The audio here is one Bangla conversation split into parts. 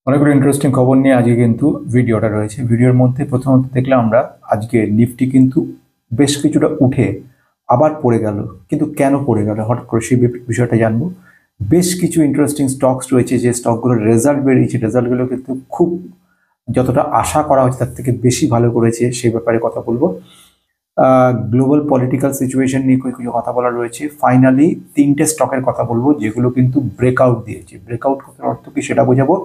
অনেকগুলো ইন্টারেস্টিং খবর নিয়ে আজকে কিন্তু ভিডিওটা রয়েছে। ভিডিওর মধ্যে প্রথমত দেখলাম আমরা আজকে নিফটি কিন্তু বেশ কিছুটা উঠে আবার পড়ে গেল। কিন্তু কেন পড়ে গেল হঠাৎ করে সেই বিষয়টা জানবো। বেশ কিছু ইন্টারেস্টিং স্টকস রয়েছে, যে স্টকগুলোর রেজাল্ট বেরিয়েছে, রেজাল্টগুলো কিন্তু খুব যতটা আশা করা হয়েছে তার থেকে বেশি ভালো করেছে, সেই ব্যাপারে কথা বলবো। গ্লোবাল পলিটিক্যাল সিচুয়েশন নিয়ে কিছু কথা বলা রয়েছে। ফাইনালি তিনটে স্টকের কথা বলবো যেগুলো কিন্তু ব্রেকআউট দিয়েছে। ব্রেকআউট কথার অর্থ কি সেটা বোঝাবো।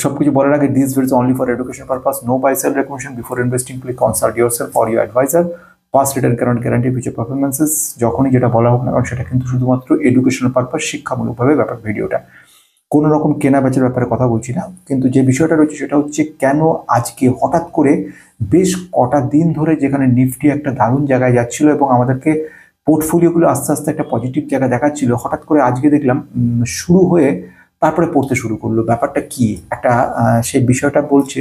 সবকিছু বলার আগে, this video only for education purpose, no buy sell recommendation, before investing please consult yourself for your advisor. Past return cannot guarantee future performances. যখনই যেটা বলা হোক না কারণ সেটা কিন্তু শুধুমাত্র এডুকেশনাল পারপাস, শিক্ষামূলকভাবে ব্যাপার। ভিডিওটা কোনো রকম কেনা বেচার ব্যাপারে কথা বলছি না, কিন্তু যে বিষয়টা রয়েছে সেটা হচ্ছে কেন আজকে হঠাৎ করে বেশ কটা দিন ধরে যেখানে নিফটি একটা দারুণ জায়গায় যাচ্ছিল এবং আমাদেরকে পোর্টফোলিওগুলো আস্তে আস্তে একটা পজিটিভ জায়গা দেখাচ্ছিল, হঠাৎ করে আজকে দেখলাম শুরু হয়ে তারপরে পড়তে শুরু করলো। ব্যাপারটা কি একটা সেই বিষয়টা বলছে।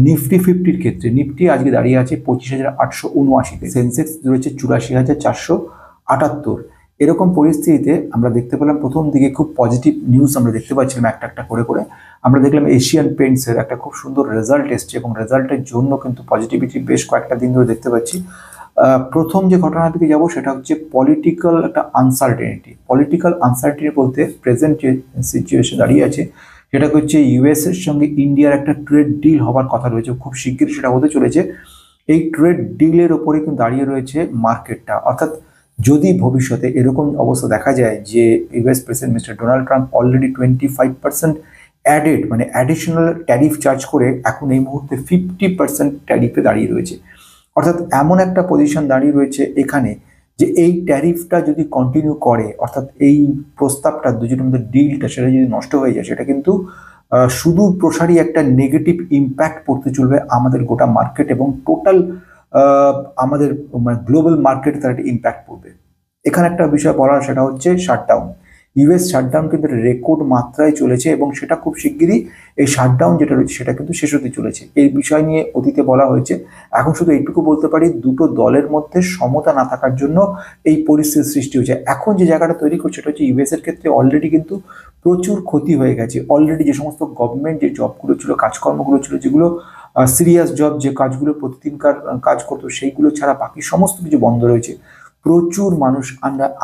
নিফটি ফিফটির ক্ষেত্রে নিফটি আজকে দাঁড়িয়ে আছে 25,879-তে, সেন্সেক্স রয়েছে 84,478। এরকম পরিস্থিতিতে আমরা দেখতে পেলাম প্রথম দিকে খুব পজিটিভ নিউজ আমরা দেখতে পাচ্ছিলাম একটা একটা করে করে। আমরা দেখলাম এশিয়ান পেইন্টসের একটা খুব সুন্দর রেজাল্ট এসছে এবং রেজাল্টের জন্য কিন্তু পজিটিভিটি বেশ কয়েকটা দিন ধরে দেখতে পাচ্ছি। প্রথম যে ঘটনার দিকে যাব সেটা হচ্ছে পলিটিক্যাল একটা আনসার্টেনিটি। পলিটিক্যাল আনসার্টেনিটি বলতে প্রেজেন্ট যে সিচুয়েশন দাঁড়িয়ে আছে সেটা হচ্ছে ইউএস এর সঙ্গে ইন্ডিয়ার একটা ট্রেড ডিল হবার কথা রয়েছে, খুব শিগগিরই সেটা হতে চলেছে। এই ট্রেড ডিলের ওপরে কিন্তু দাঁড়িয়ে রয়েছে মার্কেটটা। অর্থাৎ যদি ভবিষ্যতে এরকম অবস্থা দেখা যায় যে US president mister Donald Trump already 25% added মানে অ্যাডিশনাল ট্যারিফ চার্জ করে এখন এই মুহূর্তে 50% ট্যারিফে দাঁড়িয়ে রয়েছে। অর্থাৎ এমন একটা পজিশন দাঁড়িয়ে রয়েছে এখানে যে এই ট্যারিফটা যদি কন্টিনিউ করে, অর্থাৎ এই প্রস্তাবটা দুজনের মধ্যে ডিলটা সেটা যদি নষ্ট হয়ে যায়, সেটা কিন্তু শুধু প্রসারী একটা নেগেটিভ ইম্প্যাক্ট পড়তে চলবে আমাদের গোটা মার্কেট এবং টোটাল আমাদের মানে গ্লোবাল মার্কেটে তার একটা ইম্প্যাক্ট পড়বে। এখানে একটা বিষয় বলার সেটা হচ্ছে শাটডাউন। ইউএস শাটডাউন কিন্তু রেকর্ড মাত্রায় চলেছে এবং সেটা খুব শিগগিরই এই শাটডাউন যেটা রয়েছে সেটা কিন্তু শেষ হতে চলেছে। এই বিষয় নিয়ে অতীতে বলা হয়েছে। এখন শুধু এইটুকু বলতে পারি, দুটো দলের মধ্যে সমতা না থাকার জন্য এই পরিস্থিতির সৃষ্টি হয়েছে। এখন যে জায়গাটা তৈরি করছে সেটা হচ্ছে ইউএস এর ক্ষেত্রে অলরেডি কিন্তু প্রচুর ক্ষতি হয়ে গেছে। অলরেডি যে সমস্ত গভর্নমেন্ট যে জবগুলো ছিল, কাজকর্মগুলো ছিল, যেগুলো সিরিয়াস জব, যে কাজগুলো প্রতিদিনকার কাজ করতো, সেইগুলো ছাড়া বাকি সমস্ত কিছু বন্ধ রয়েছে। প্রচুর মানুষ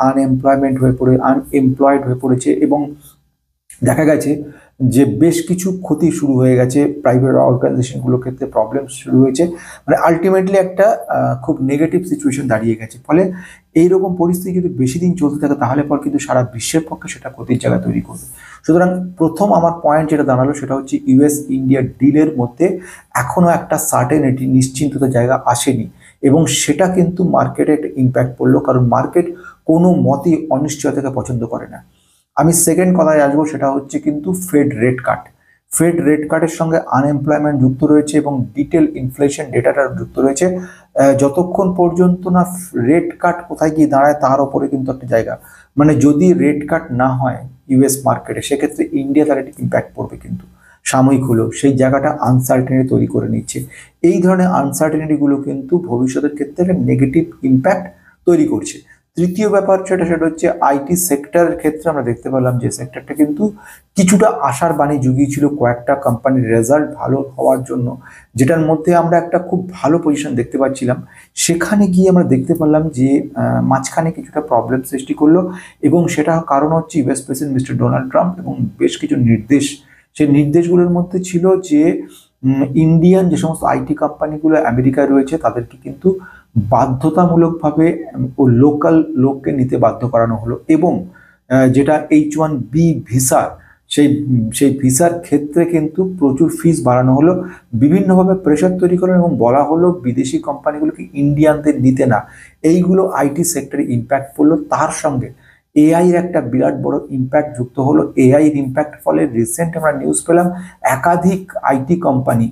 আনএমপ্লয়েড হয়ে পড়েছে এবং দেখা গেছে যে বেশ কিছু ক্ষতি শুরু হয়ে গেছে, প্রাইভেট অর্গানাইজেশনগুলোর ক্ষেত্রে প্রবলেম শুরু হয়েছে। মানে আলটিমেটলি একটা খুব নেগেটিভ সিচুয়েশন দাঁড়িয়ে গেছে। ফলে এইরকম পরিস্থিতি যদি বেশি দিন চলতে থাকে তাহলে পর কিন্তু সারা বিশ্বের পক্ষে সেটা ক্ষতির জায়গা তৈরি করবে। সুতরাং প্রথম আমার পয়েন্ট যেটা দাঁড়ালো সেটা হচ্ছে ইউএস ইন্ডিয়া ডিলের মধ্যে এখনো একটা সার্টেনিটি, নিশ্চিন্ততার জায়গা আসেনি এবং সেটা কিন্তু মার্কেটে একটা ইম্প্যাক্ট পড়লো, কারণ মার্কেট কোনো মতেই অনিশ্চয়তাকে পছন্দ করে না। আমি সেকেন্ড কথায় আসবো, সেটা হচ্ছে কিন্তু Fed rate cut. Fed rate কাটের সঙ্গে আনএমপ্লয়মেন্ট যুক্ত রয়েছে এবং ডিটেল ইনফ্লেশন ডেটাটা যুক্ত রয়েছে। যতক্ষণ পর্যন্ত না রেট কাট কোথায় গিয়ে দাঁড়ায় তার উপরে কিন্তু একটা জায়গা, মানে যদি রেট কাট না হয় ইউএস মার্কেটে, সেক্ষেত্রে ইন্ডিয়া তার একটা ইম্প্যাক্ট পড়বে কিন্তু সাময়িক হলেও। সেই জায়গাটা আনসার্টেনিটি তৈরি করে নিচ্ছে। এই ধরনের আনসার্টেনিটিগুলো কিন্তু ভবিষ্যতের ক্ষেত্রে একটা নেগেটিভ ইম্প্যাক্ট তৈরি করছে। তৃতীয় ব্যাপার সেটা হচ্ছে আইটি সেক্টরের ক্ষেত্রে আমরা দেখতে পেলাম যে সেক্টরটা কিন্তু কিছুটা আশার বাণী জুগিয়েছিল কয়েকটা কোম্পানির রেজাল্ট ভালো হওয়ার জন্য, যেটার মধ্যে আমরা একটা খুব ভালো পজিশন দেখতে পাচ্ছিলাম। সেখানে গিয়ে আমরা দেখতে পেলাম যে মাঝখানে কিছুটা প্রবলেম সৃষ্টি করলো এবং সেটা কারণ হচ্ছে US president mister Donald Trump এবং বেশ কিছু নির্দেশ। সেই নির্দেশগুলোর মধ্যে ছিল যে ইন্ডিয়ান যে সমস্ত আইটি কোম্পানিগুলো আমেরিকায় রয়েছে তাদেরকে কিন্তু বাধ্যতামূলকভাবে ও লোকাল লোককে নিতে বাধ্য করানো হলো এবং যেটা H1B ভিসা, সেই সেই ভিসার ক্ষেত্রে কিন্তু প্রচুর ফিস বাড়ানো হলো। বিভিন্নভাবে প্রেশার তৈরি করলো এবং বলা হলো বিদেশি কোম্পানিগুলোকে ইন্ডিয়ানদের নিতে না। এইগুলো আইটি সেক্টরে ইম্প্যাক্ট পড়লো। তার সঙ্গে এআই এর একটা বিরাট বড় ইম্প্যাক্ট যুক্ত হলো। এআই এর ইম্প্যাক্ট ফলে রিসেন্ট আমরা নিউজ পেলাম একাধিক আইটি কোম্পানি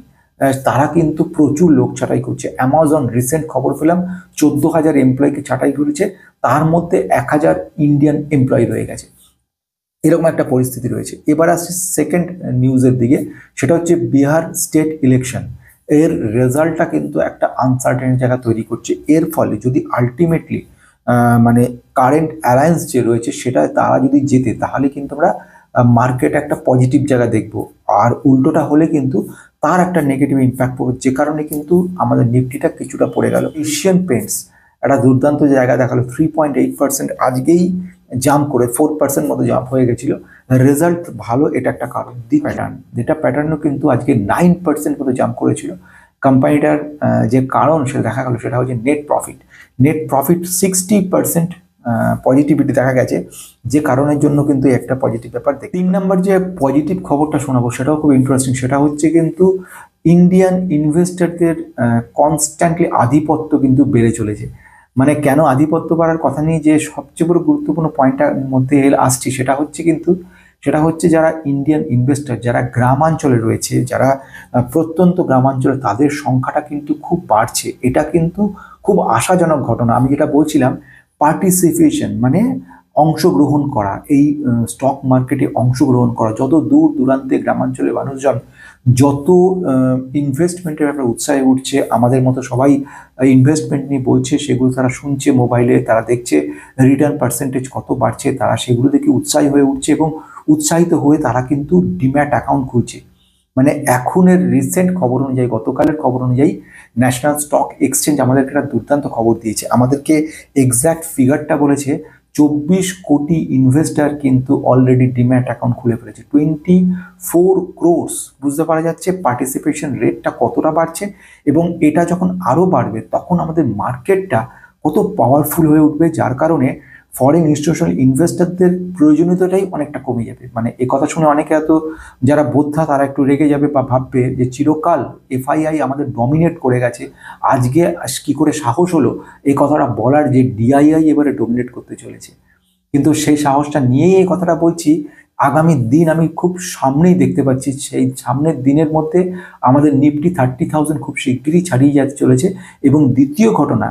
তারা কিন্তু প্রচুর লোক ছাঁটাই করছে। অ্যামাজন রিসেন্ট খবর পেলাম 14,000 এমপ্লয়িকে ছাঁটাই করেছে, তার মধ্যে 1,000 ইন্ডিয়ান এমপ্লয়ি রয়ে গেছে। এরকম একটা পরিস্থিতি রয়েছে। এবার আসছে সেকেন্ড নিউজের দিকে, সেটা হচ্ছে বিহার স্টেট ইলেকশন। এর রেজাল্টটা কিন্তু একটা আনসার্টেন জায়গা তৈরি করছে। এর ফলে যদি আলটিমেটলি মানে কারেন্ট অ্যালায়েন্স যে রয়েছে সেটা তারা যদি জেতে তাহলে কিন্তু আমরা মার্কেট একটা পজিটিভ জায়গা দেখবো, আর উল্টোটা হলে কিন্তু তার একটা নেগেটিভ ইম্প্যাক্ট পড়বে, যে কারণে কিন্তু আমাদের নিফটিটা কিছুটা পড়ে গেল। এশিয়ান পেন্টস একটা দুর্দান্ত জায়গা দেখালো, 3.8% আজকেই জাম্প করে 4% মতো জাম্প হয়ে গেছিল, রেজাল্ট ভালো, এটা একটা কারণ। দি প্যাটার্ন, যেটা প্যাটার্নও কিন্তু আজকে 9% মতো জাম্প করেছিল। কোম্পানিটার যে কারণ সেটা দেখা গেল, সেটা হচ্ছে net profit. Net profit 60% positivity দেখা গেছে, যে কারণের জন্য কিন্তু একটা পজিটিভ ব্যাপার দেখি। 3 নম্বর যে পজিটিভ খবরটা শোনাবো সেটাও খুব ইন্টারেস্টিং, সেটা হচ্ছে কিন্তু ইন্ডিয়ান ইনভেস্টরদের কনস্ট্যান্টলি আধিপত্য কিন্তু বেড়ে চলেছে। মানে কেন আধিপত্য বাড়ার কথা নিয়ে যে সবচেয়ে বড় গুরুত্বপূর্ণ পয়েন্টটার মধ্যে আসছি, সেটা হচ্ছে যারা ইন্ডিয়ান ইনভেস্টর, যারা গ্রামাঞ্চলে রয়েছে, যারা প্রত্যন্ত গ্রামাঞ্চলে, তাদের সংখ্যাটা কিন্তু খুব বাড়ছে। এটা কিন্তু খুব আশাজনক ঘটনা। আমি যেটা বলছিলাম, পার্টিসিপেশন মানে অংশগ্রহণ করা, এই স্টক মার্কেটে অংশগ্রহণ করা, যত দূর দূরান্তে গ্রামাঞ্চলের মানুষজন যত ইনভেস্টমেন্টের ব্যাপারে উৎসাহে উঠছে, আমাদের মতো সবাই ইনভেস্টমেন্ট নিয়ে বলছে, সেগুলো তারা শুনছে মোবাইলে, তারা দেখছে রিটার্ন পার্সেন্টেজ কত বাড়ছে, তারা সেগুলো দেখে উৎসাহী হয়ে উঠছে এবং উৎসাহিত হয়ে তারা কিন্তু ডিম্যাট অ্যাকাউন্ট খুলছে। মানে এখনের রিসেন্ট খবর অনুযায়ী, গতকালের খবর অনুযায়ী, ন্যাশনাল স্টক এক্সচেঞ্জ আমাদেরকে একটা দুর্দান্ত খবর দিয়েছে। আমাদেরকে এক্স্যাক্ট ফিগারটা বলেছে, 24 কোটি ইনভেস্টার কিন্তু অলরেডি ডিম্যাট অ্যাকাউন্ট খুলে ফেলেছে, 24 ক্রোর্স। বুঝতে পারা যাচ্ছে পার্টিসিপেশন রেটটা কতটা বাড়ছে, এবং এটা যখন আরও বাড়বে তখন আমাদের মার্কেটটা কত পাওয়ারফুল হয়ে উঠবে, যার কারণে ফরেন ইনস্টিটিউশনাল ইনভেস্টরদের প্রয়োজনীয়তাটাই অনেকটা কমে যাবে। মানে এ কথা শুনে অনেকে এত যারা বোদ্ধা তারা একটু রেগে যাবে বা ভাববে যে চিরকাল এফআইআই আমাদের ডমিনেট করে গেছে, আজকে কি করে সাহস হলো এই কথাটা বলার যে ডিআইআই এবারে ডমিনেট করতে চলেছে। কিন্তু সেই সাহসটা নিয়েই এই কথাটা বলছি, আগামী দিন আমি খুব সামনেই দেখতে পাচ্ছি, সেই সামনের দিনের মধ্যে আমাদের নিফটি 30,000 খুব শিগগিরই ছাড়িয়ে যেতে চলেছে। এবং দ্বিতীয় ঘটনা,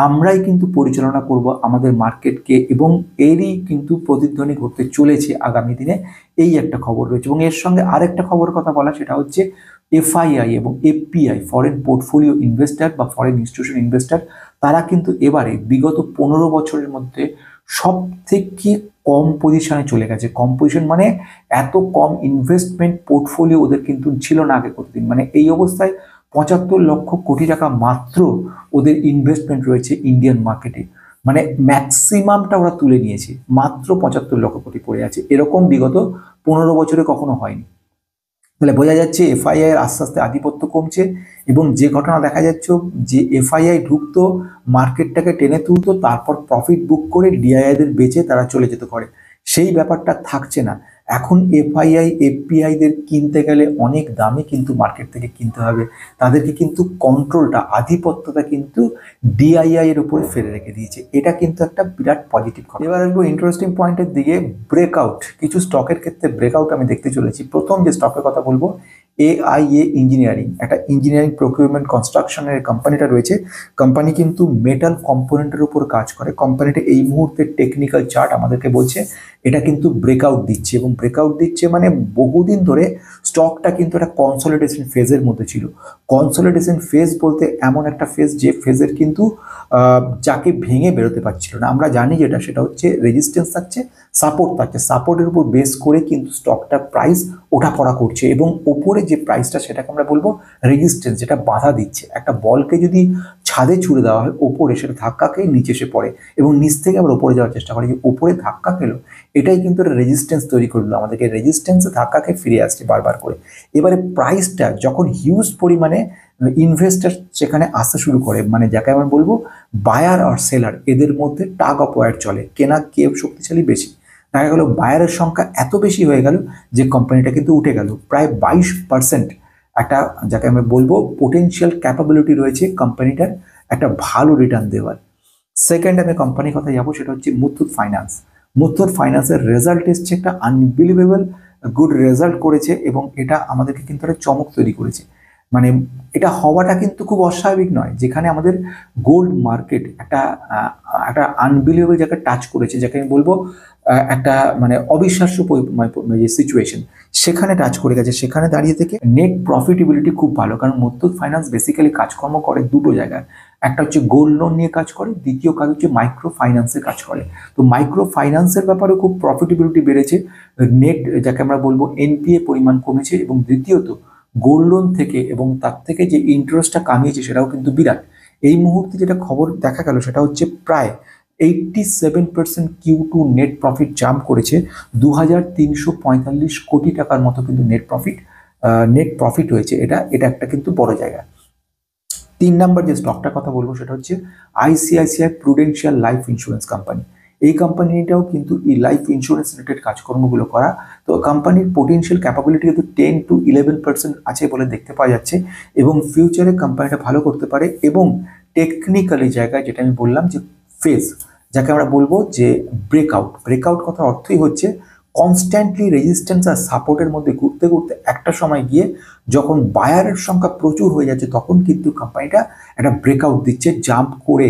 আমরাই কিন্তু পরিচালনা করব আমাদের মার্কেটকে, এবং এরই কিন্তু প্রতিধ্বনি ঘটতে চলেছে আগামী দিনে, এই একটা খবর রয়েছে। এবং এর সঙ্গে আরেকটা খবরের কথা বলা, সেটা হচ্ছে এফআইআই এবং এফপিআই, ফরেন পোর্টফোলিও ইনভেস্টর বা ফরেন ইনস্টিটিউশন ইনভেস্টর, তারা কিন্তু এবারে বিগত 15 বছরের মধ্যে সব থেকে কম পজিশনে চলে গেছে। কম পজিশন মানে এত কম ইনভেস্টমেন্ট পোর্টফোলিও ওদের কিন্তু ছিল না আগে কতদিন। মানে এই অবস্থায় 75 লক্ষ কোটি টাকা মাত্র ওদের ইনভেস্টমেন্ট রয়েছে ইন্ডিয়ান মার্কেটে। মানে ম্যাক্সিমামটা ওরা তুলে নিয়েছে, মাত্র 75 লক্ষ কোটি পড়ে আছে। এরকম বিগত 15 বছরে কখনো হয়নি। তাহলে বোঝা যাচ্ছে এফআইআই এর আস্তে আস্তে আধিপত্য কমছে, এবং যে ঘটনা দেখা যাচ্ছে যে এফআইআই ঢুকতো, মার্কেটটাকে টেনে তুলতো, তারপর প্রফিট বুক করে ডিআইআইদের বেচে তারা চলে যেতে করে, সেই ব্যাপারটা থাকছে না। এখন এফআইআই এফপিআইদের কিনতে গেলে অনেক দামে কিন্তু মার্কেট থেকে কিনতে হবে, তাদেরকে কিন্তু কন্ট্রোলটা, আধিপত্যটা কিন্তু ডিআইআই এর উপরে ফেলে রেখে দিয়েছে। এটা কিন্তু একটা বিরাট পজিটিভ কথা। এবার আসবো ইন্টারেস্টিং পয়েন্টের দিকে, ব্রেকআউট। কিছু স্টকের ক্ষেত্রে ব্রেকআউট আমি দেখতে চলেছি। প্রথম যে স্টকের কথা বলবো, এআইএ ইঞ্জিনিয়ারিং, একটা ইঞ্জিনিয়ারিং প্রকিউরমেন্ট কনস্ট্রাকশনের কোম্পানিটা রয়েছে। কোম্পানি কিন্তু মেটাল কম্পোনেন্টের উপর কাজ করে। কোম্পানিটা এই মুহূর্তে টেকনিক্যাল চার্ট আমাদেরকে বলছে এটা কিন্তু ব্রেকআউট দিচ্ছে, এবং ব্রেকআউট দিচ্ছে মানে বহুদিন ধরে স্টকটা কিন্তু একটা কনসলিডেশন ফেজের মধ্যে ছিল। কনসলিডেশন ফেজ বলতে এমন একটা ফেজ, যে ফেজের কিন্তু যাকে ভেঙে বেরোতে পারছিল না। আমরা জানি যেটা, সেটা হচ্ছে রেজিস্ট্যান্স থাকছে, সাপোর্ট থাকছে, সাপোর্টের উপর বেস করে কিন্তু স্টকটার প্রাইস ওঠাপড়া করছে, এবং ওপরে যে প্রাইসটা সেটাকে আমরা বলবো রেজিস্ট্যান্স, যেটা বাধা দিচ্ছে। একটা বলকে যদি ছাদে ছুড়ে দেওয়া হয়, ওপরে সেটা ধাক্কা খেয়ে নিচে এসে পড়ে, এবং নিচ থেকে আবার ওপরে যাওয়ার চেষ্টা করে, যে ওপরে ধাক্কা খেলো, এটাই কিন্তু একটা রেজিস্ট্যান্স তৈরি করলো আমাদেরকে, রেজিস্ট্যান্সে ধাক্কা খেয়ে ফিরে আসছে বারবার করে। এবারে প্রাইসটা যখন হিউজ পরিমাণে ইনভেস্টার সেখানে আসতে শুরু করে, মানে যাকে আমরা বলবো বায়ার আর সেলার, এদের মধ্যে টাগ অফ ওয়ার চলে, কেনা কে শক্তিশালী বেশি। দেখা গেল বায়ারের সংখ্যা এত বেশি হয়ে গেল যে কোম্পানিটা কিন্তু উঠে গেল প্রায় 22%। একটা যাকে আমরা বলবো পোটেনশিয়াল ক্যাপাবিলিটি রয়েছে কোম্পানিটার একটা ভালো রিটার্ন দেওয়ার। সেকেন্ড আমি কোম্পানির কথা যাবো, সেটা হচ্ছে মুথুট ফাইন্যান্স। মুথুট ফাইন্যান্সের রেজাল্ট এসছে, একটা আনবিলিভেবল গুড রেজাল্ট করেছে, এবং এটা আমাদেরকে কিন্তু একটা চমক তৈরি করেছে। মানে এটা হওয়াটা কিন্তু খুব অস্বাভাবিক নয়, যেখানে আমাদের গোল্ড মার্কেট একটা একটা আনবিলিভেবল জায়গায় টাচ করেছে, যাকে আমি বলবো একটা মানে অবিশ্বাস্য যে সিচুয়েশন, সেখানে টাচ করে গেছে। সেখানে দাঁড়িয়ে থেকে নেট প্রফিটেবিলিটি খুব ভালো, কারণ মুথুট ফাইন্যান্স বেসিক্যালি কাজকর্ম করে দুটো জায়গায়। একটা হচ্ছে গোল্ড লোন নিয়ে কাজ করে, দ্বিতীয় কাজ হচ্ছে মাইক্রো ফাইন্যান্সের কাজ করে। তো মাইক্রো ফাইন্যান্সের ব্যাপারে খুব প্রফিটেবিলিটি বেড়েছে, নেট যাকে আমরা বলবো এনপিএ পরিমাণ কমেছে, এবং দ্বিতীয়ত গোল্ড লোন থেকে এবং তার থেকে যে ইন্টারেস্টটা কামিয়েছে সেটাও কিন্তু বিরাট। এই মুহূর্তে যেটা খবর দেখা গেল সেটা হচ্ছে প্রায় 87% Q2 নেট প্রফিট জাম্প করেছে, 2345 কোটি টাকার মতো কিন্তু নেট প্রফিট হয়েছে। এটা এটা একটা কিন্তু বড় জায়গা। 3 নম্বর যে স্টকটার কথা বলবো সেটা হচ্ছে ICICI Prudential life insurance company. এই কোম্পানিটাও কিন্তু এই লাইফ ইন্স্যুরেন্স রিলেটেড কাজকর্মগুলো করা। তো কোম্পানির পোটেনশিয়াল ক্যাপাবিলিটি কিন্তু 10 to 11% আছে বলে দেখতে পাওয়া যাচ্ছে, এবং ফিউচারে কোম্পানিটা ভালো করতে পারে। এবং টেকনিক্যালি জায়গায় যেটা আমি বললাম যে ফেজ, যাকে আমরা বলবো যে ব্রেকআউট কথার অর্থই হচ্ছে কনস্ট্যান্টলি রেজিস্ট্যান্স আর সাপোর্টের মধ্যে ঘুরতে ঘুরতে একটা সময় গিয়ে যখন বায়ারের সংখ্যা প্রচুর হয়ে যাচ্ছে তখন কিন্তু কোম্পানিটা একটা ব্রেকআউট দিচ্ছে, জাম্প করে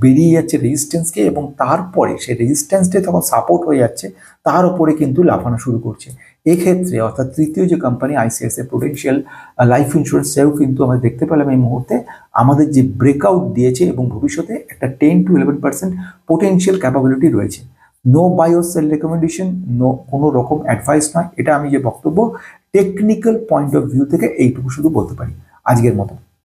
বেরিয়ে যাচ্ছে রেজিস্ট্যান্সকে, এবং তারপরে সেই রেজিস্ট্যান্সটা তখন সাপোর্ট হয়ে যাচ্ছে, তার উপরে কিন্তু লাফানো শুরু করছে। এক্ষেত্রে অর্থাৎ তৃতীয় যে company ICICI Prudential life insurance, সেও কিন্তু আমরা দেখতে পেলাম এই মুহূর্তে আমাদের যে ব্রেকআউট দিয়েছে, এবং ভবিষ্যতে একটা 10 to 11% পোটেনশিয়াল ক্যাপাবিলিটি রয়েছে। নো বাই ও সেল রেকমেন্ডেশন, কোনো রকম অ্যাডভাইস নয়, এটা আমি যে বক্তব্য টেকনিক্যাল পয়েন্ট অফ ভিউ থেকে এইটুকু শুধু বলতে পারি আজকের মতো।